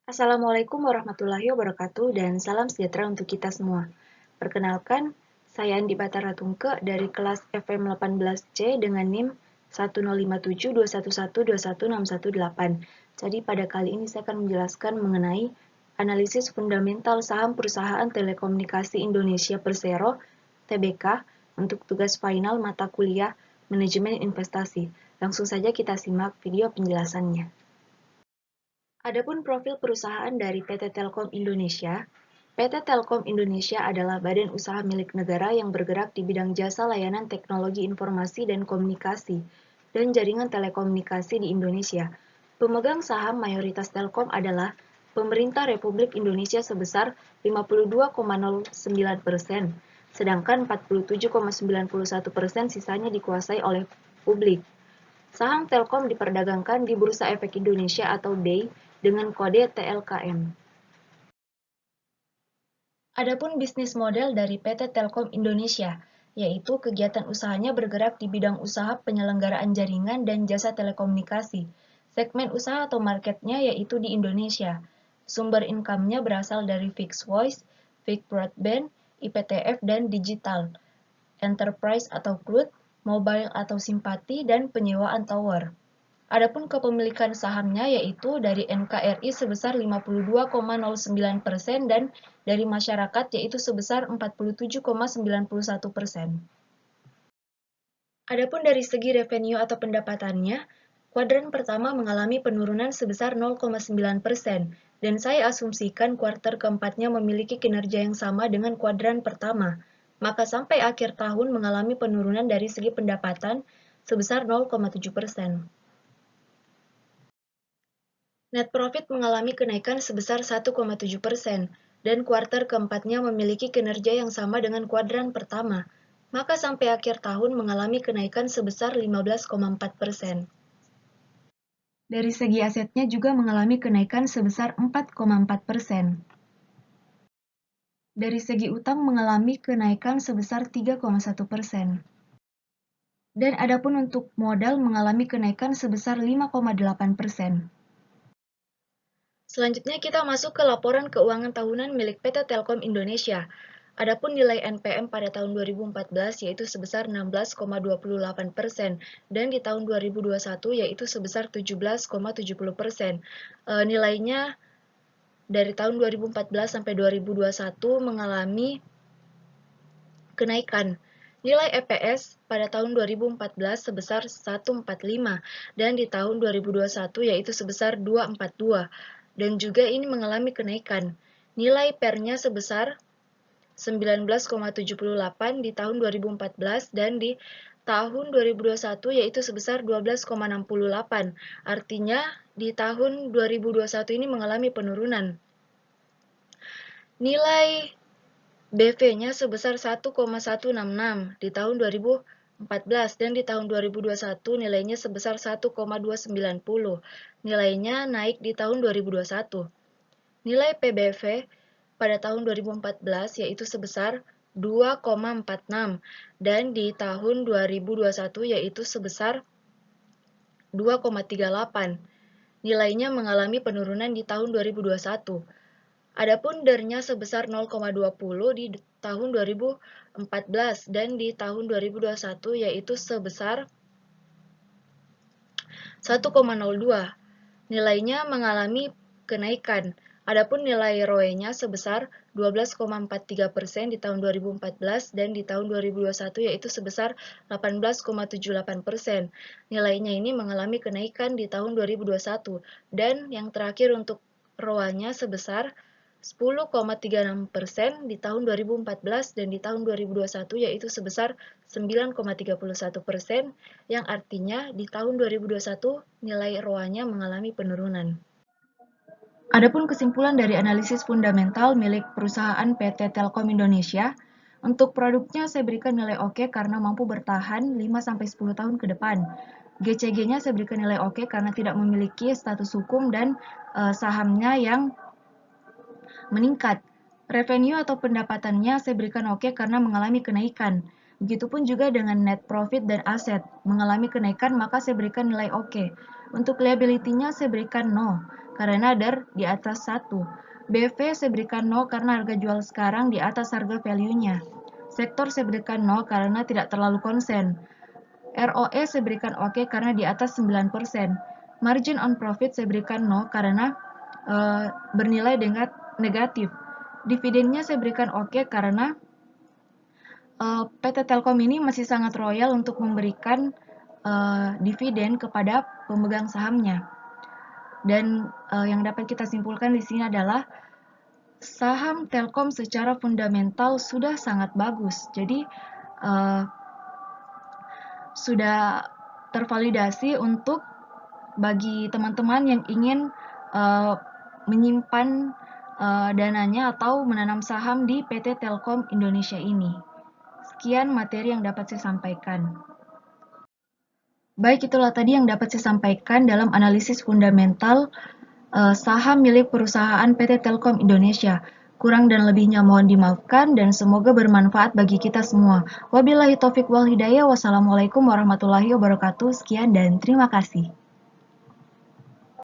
Assalamualaikum warahmatullahi wabarakatuh dan salam sejahtera untuk kita semua. Perkenalkan, saya Andi Batara Tungke dari kelas FM 18C dengan NIM 1057211216118. Jadi pada kali ini saya akan menjelaskan mengenai analisis fundamental saham perusahaan telekomunikasi Indonesia Persero (TBK) untuk tugas final mata kuliah Manajemen Investasi. Langsung saja kita simak video penjelasannya. Adapun profil perusahaan dari PT Telkom Indonesia, PT Telkom Indonesia adalah badan usaha milik negara yang bergerak di bidang jasa layanan teknologi informasi dan komunikasi dan jaringan telekomunikasi di Indonesia. Pemegang saham mayoritas Telkom adalah pemerintah Republik Indonesia sebesar 52,09%, sedangkan 47,91% sisanya dikuasai oleh publik. Saham Telkom diperdagangkan di Bursa Efek Indonesia atau BEI dengan kode TLKM. Adapun bisnis model dari PT Telkom Indonesia, yaitu kegiatan usahanya bergerak di bidang usaha penyelenggaraan jaringan dan jasa telekomunikasi. Segmen usaha atau marketnya yaitu di Indonesia. Sumber income-nya berasal dari fixed voice, fixed broadband, IPTV dan digital, enterprise atau cloud, mobile atau simpati, dan penyewaan tower. Adapun kepemilikan sahamnya yaitu dari NKRI sebesar 52,09% dan dari masyarakat yaitu sebesar 47,91%. Adapun dari segi revenue atau pendapatannya, kuadran pertama mengalami penurunan sebesar 0,9% dan saya asumsikan kuartal keempatnya memiliki kinerja yang sama dengan kuadran pertama, maka sampai akhir tahun mengalami penurunan dari segi pendapatan sebesar 0,7%. Net profit mengalami kenaikan sebesar 1,7% dan kuartal keempatnya memiliki kinerja yang sama dengan kuadran pertama, maka sampai akhir tahun mengalami kenaikan sebesar 15,4%. Dari segi asetnya juga mengalami kenaikan sebesar 4,4%. Dari segi utang mengalami kenaikan sebesar 3,1%. Dan adapun untuk modal mengalami kenaikan sebesar 5,8%. Selanjutnya kita masuk ke laporan keuangan tahunan milik PT Telkom Indonesia. Adapun nilai NPM pada tahun 2014 yaitu sebesar 16,28% dan di tahun 2021 yaitu sebesar 17,70%. Nilainya dari tahun 2014 sampai 2021 mengalami kenaikan. Nilai EPS pada tahun 2014 sebesar 145 dan di tahun 2021 yaitu sebesar 242 dan juga ini mengalami kenaikan. Nilai PER-nya sebesar 19,78 di tahun 2014 dan di tahun 2021 yaitu sebesar 12,68. Artinya di tahun 2021 ini mengalami penurunan. Nilai BV-nya sebesar 1,166 di tahun 2014 dan di tahun 2021 nilainya sebesar 1,290. Nilainya naik di tahun 2021. Nilai PBV pada tahun 2014 yaitu sebesar 2,46 dan di tahun 2021 yaitu sebesar 2,38. Nilainya mengalami penurunan di tahun 2021. Adapun DER-nya sebesar 0,20 di tahun 2014 dan di tahun 2021 yaitu sebesar 1,02. Nilainya mengalami kenaikan. Adapun nilai ROE-nya sebesar 12,43% di tahun 2014 dan di tahun 2021 yaitu sebesar 18,78%. Nilainya ini mengalami kenaikan di tahun 2021 dan yang terakhir untuk ROA-nya sebesar 10,36% di tahun 2014 dan di tahun 2021 yaitu sebesar 9,31% yang artinya di tahun 2021 nilai ROA-nya mengalami penurunan. Adapun kesimpulan dari analisis fundamental milik perusahaan PT Telkom Indonesia, untuk produknya saya berikan nilai oke karena mampu bertahan 5-10 tahun ke depan. GCG-nya saya berikan nilai oke karena tidak memiliki status hukum dan sahamnya yang meningkat. Revenue atau pendapatannya saya berikan oke karena mengalami kenaikan. Begitupun juga dengan net profit dan aset mengalami kenaikan maka saya berikan nilai oke. Untuk liability-nya saya berikan no karena DAR di atas 1. BV saya berikan 0 karena harga jual sekarang di atas harga value-nya. Sektor saya berikan 0 karena tidak terlalu konsen. ROE saya berikan oke karena di atas 9%. Margin on profit saya berikan 0 karena bernilai negatif. Dividennya saya berikan oke karena PT Telkom ini masih sangat royal untuk memberikan dividen kepada pemegang sahamnya. Dan yang dapat kita simpulkan di sini adalah saham Telkom secara fundamental sudah sangat bagus. Jadi sudah tervalidasi untuk bagi teman-teman yang ingin menyimpan dananya atau menanam saham di PT Telkom Indonesia ini. Sekian materi yang dapat saya sampaikan. Baik, itulah tadi yang dapat saya sampaikan dalam analisis fundamental saham milik perusahaan PT Telkom Indonesia. Kurang dan lebihnya mohon dimaafkan dan semoga bermanfaat bagi kita semua. Wabillahi taufik wal hidayah. Wassalamualaikum warahmatullahi wabarakatuh. Sekian dan terima kasih.